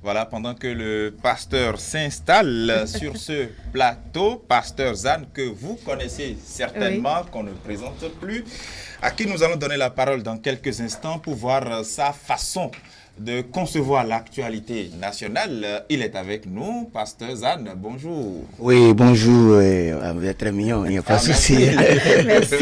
Voilà, pendant que le pasteur s'installe sur ce plateau, pasteur Zan, que vous connaissez Oui. certainement, qu'on ne présente plus, à qui nous allons donner la parole dans quelques instants pour voir sa façon de concevoir l'actualité nationale. Il est avec nous, pasteur Zan, bonjour. Oui, bonjour, vous êtes très mignon, il n'y a pas de souci. Merci.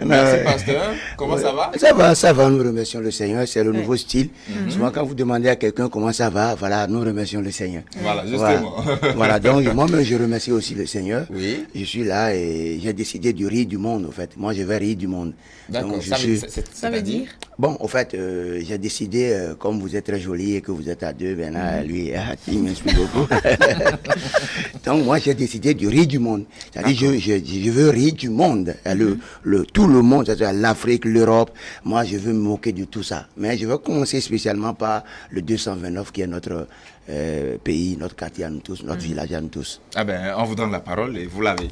Merci, pasteur. Comment ça va? Ça va, nous remercions le Seigneur, c'est le nouveau style. Souvent, quand vous demandez à quelqu'un comment ça va, voilà, nous remercions le Seigneur. Voilà, justement. Voilà, donc moi-même, je remercie aussi le Seigneur. Oui. Je suis là et j'ai décidé de rire du monde, en fait. Moi, je vais rire du monde. D'accord, Donc, Ça veut dire? Bon, en fait, j'ai décidé, comme vous êtes très joli et que vous êtes à deux, ben là, lui, il m'inspire beaucoup. Donc, moi, j'ai décidé de rire du monde. C'est-à-dire, je veux rire du monde. Tout le monde, c'est-à-dire l'Afrique, l'Europe. Moi, je veux me moquer de tout ça. Mais je vais commencer spécialement par le 229, qui est notre pays, notre quartier à nous tous, notre village à nous tous. Ah ben, on vous donne la parole et vous l'avez.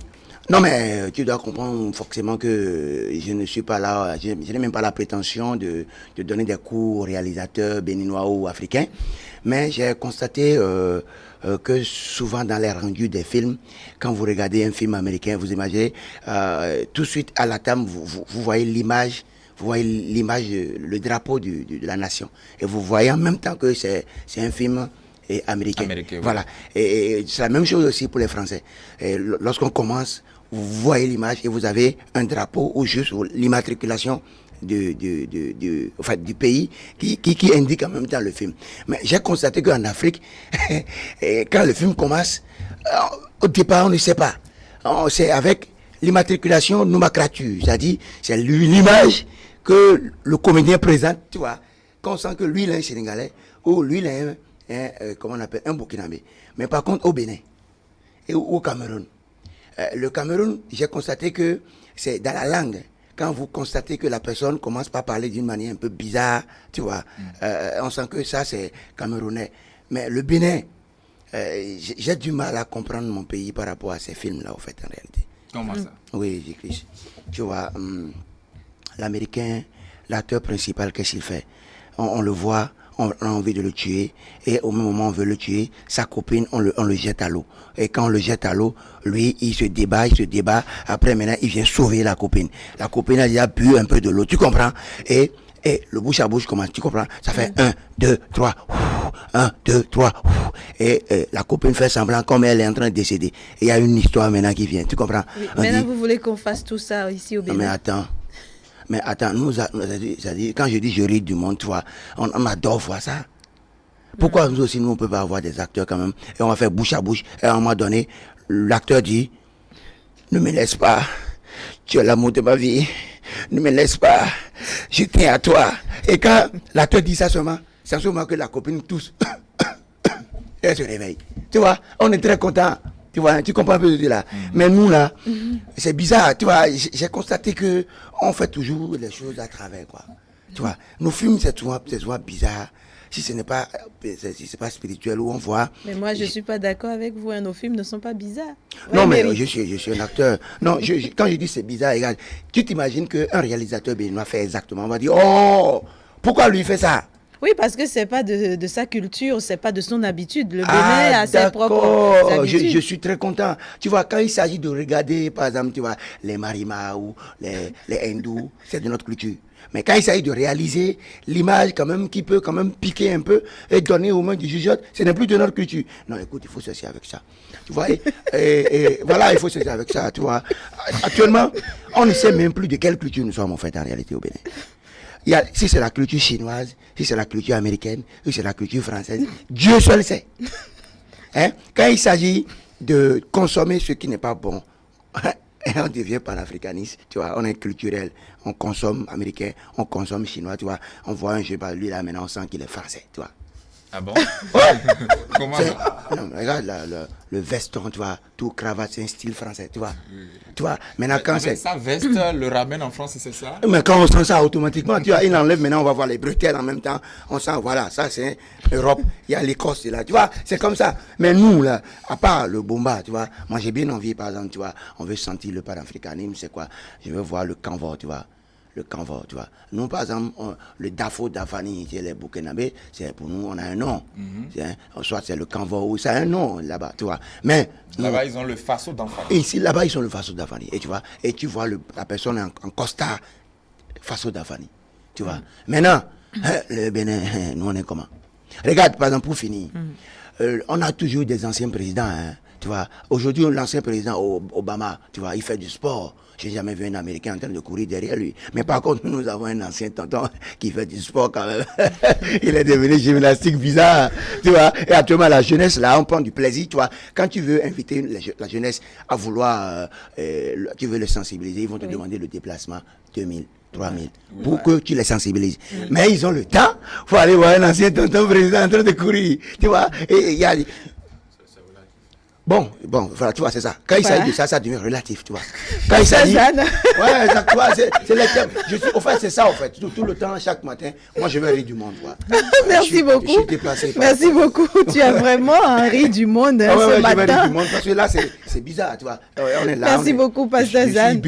Non, mais tu dois comprendre forcément que je ne suis pas là, je n'ai même pas la prétention de donner des cours aux réalisateurs béninois ou africains, mais j'ai constaté que souvent dans les rendus des films, quand vous regardez un film américain, vous imaginez, tout de suite à la table, vous voyez l'image. Vous voyez l'image, le drapeau de la nation. Et vous voyez en même temps que c'est un film américain. Américain, oui. Voilà. Et c'est la même chose aussi pour les Français. Lorsqu'on commence, vous voyez l'image et vous avez un drapeau ou juste l'immatriculation du pays qui indique en même temps le film. Mais j'ai constaté qu'en Afrique, quand le film commence, au départ, on ne sait pas. C'est avec l'immatriculation nomenclature, c'est-à-dire c'est l'image que le comédien présente, tu vois, qu'on sent que lui, il est un Sénégalais ou lui, il est comment on appelle, un Burkinabé. Mais par contre, au Bénin et au Cameroun, le Cameroun, j'ai constaté que c'est dans la langue. Quand vous constatez que la personne commence par parler d'une manière un peu bizarre, tu vois, on sent que ça, c'est camerounais. Mais le Bénin, j'ai du mal à comprendre mon pays par rapport à ces films-là, en fait, en réalité. Comment ça? Oui, j'écris. Tu vois, l'Américain, l'acteur principal, qu'est-ce qu'il fait? On le voit, on a envie de le tuer, et au même moment on veut le tuer, sa copine, on le jette à l'eau. Et quand on le jette à l'eau, lui, il se débat, après maintenant, il vient sauver la copine. La copine a déjà bu un peu de l'eau, tu comprends? Et le bouche à bouche commence, tu comprends? Ça fait 1, 2, 3, 1, 2, 3, et la copine fait semblant comme elle est en train de décéder. Et il y a une histoire maintenant qui vient, tu comprends? Oui. On Maintenant, dit, vous voulez qu'on fasse tout ça ici au non, Bénin? mais attends, c'est-à-dire, quand je dis je ris du monde, tu vois, on adore voir ça. Pourquoi nous aussi, nous, on ne peut pas avoir des acteurs quand même, et on va faire bouche à bouche, et à un moment donné, l'acteur dit, ne me laisse pas, tu es l'amour de ma vie, ne me laisse pas, je tiens à toi. Et quand l'acteur dit ça seulement, c'est seulement que la copine tousse, et elle se réveille. Tu vois, on est très content. Tu vois, tu comprends un peu de là. Mais nous, là, c'est bizarre. Tu vois, j'ai constaté que on fait toujours les choses à travers, quoi. Tu vois, nos films, c'est souvent bizarre. Si ce n'est pas, si c'est pas spirituel, où on voit. Mais moi, je ne suis pas d'accord avec vous. Hein. Nos films ne sont pas bizarres. Non, Ouais, mais Mary. je suis un acteur. Non, quand je dis c'est bizarre, regarde, tu t'imagines qu'un réalisateur béninois fait exactement. On va dire, oh, pourquoi lui il fait ça? Oui, parce que c'est pas de sa culture, c'est pas de son habitude. Le Bénin Ah, a ses propres d'accord. Je habitudes. suis très content. Tu vois, quand il s'agit de regarder, par exemple, tu vois, les Marima ou les hindous, c'est de notre culture. Mais quand il s'agit de réaliser l'image quand même qui peut quand même piquer un peu et donner aux mains du jugeote, ce n'est plus de notre culture. Non, écoute, il faut cesser avec ça. Tu vois, et voilà, il faut cesser avec ça, tu vois. Actuellement, on ne sait même plus de quelle culture nous sommes en fait en réalité au Bénin. Si c'est la culture chinoise, si c'est la culture américaine, si c'est la culture française, Dieu seul sait. Hein? Quand il s'agit de consommer ce qui n'est pas bon, on devient panafricaniste, tu vois, on est culturel, on consomme américain, on consomme chinois, tu vois, on voit un jeu par lui là, maintenant on sent qu'il est français, tu vois. Ah bon? Ouais. Comment ça? Non, regarde le veston, tu vois, tout cravate, c'est un style français, tu vois. Tu vois, maintenant quand Mais c'est... sa veste le ramène en France, c'est ça? Mais quand on sent ça automatiquement, tu vois, il enlève maintenant, on va voir les bretelles en même temps. On sent, voilà, ça c'est Europe, il y a l'Écosse là, tu vois, c'est comme ça. Mais nous, là, à part le bomba, tu vois, moi j'ai bien envie, par exemple, tu vois, on veut sentir le panafricanisme, c'est quoi? Je veux voir le canvas, tu vois. le Canva, tu vois. Nous, par exemple, le Dafo d'Afani, c'est les Burkinabés, c'est pour nous, on a un nom. Soit c'est le Canva ou c'est un nom là-bas, tu vois. Mais là-bas, ils ont le Faso d'Afani. Ici, là-bas, ils ont le Faso d'Afani. Et tu vois la personne en costard, Faso d'Afani. Tu vois. Maintenant, le Bénin, nous, on est comment? Regarde, par exemple, pour finir, on a toujours des anciens présidents, hein, tu vois. Aujourd'hui, l'ancien président Obama, tu vois, il fait du sport. Je n'ai jamais vu un Américain en train de courir derrière lui. Mais par contre, nous avons un ancien tonton qui fait du sport quand même. Il est devenu gymnastique bizarre, tu vois. Et actuellement, la jeunesse, là, on prend du plaisir, tu vois. Quand tu veux inviter la jeunesse à vouloir, tu veux les sensibiliser, ils vont te demander le déplacement 2000. 3000 pour que tu les sensibilises. Mais ils ont le temps pour aller voir un ancien tonton président en train de courir. Tu vois, et il y a... Bon, voilà, tu vois, c'est ça. Quand il s'agit de ça, ça devient relatif, tu vois. Quand il s'agit... Ouais, tu vois, c'est les thèmes. Au fait, c'est ça, en fait. Tout le temps, chaque matin, moi, je vais rire du monde, quoi. Merci beaucoup. Je suis déplacé. Merci beaucoup. Tu es vraiment un rire du monde ce matin. Je vais rire du monde, parce que là, c'est bizarre, tu vois. On est là. Merci beaucoup, Pasteur Zane.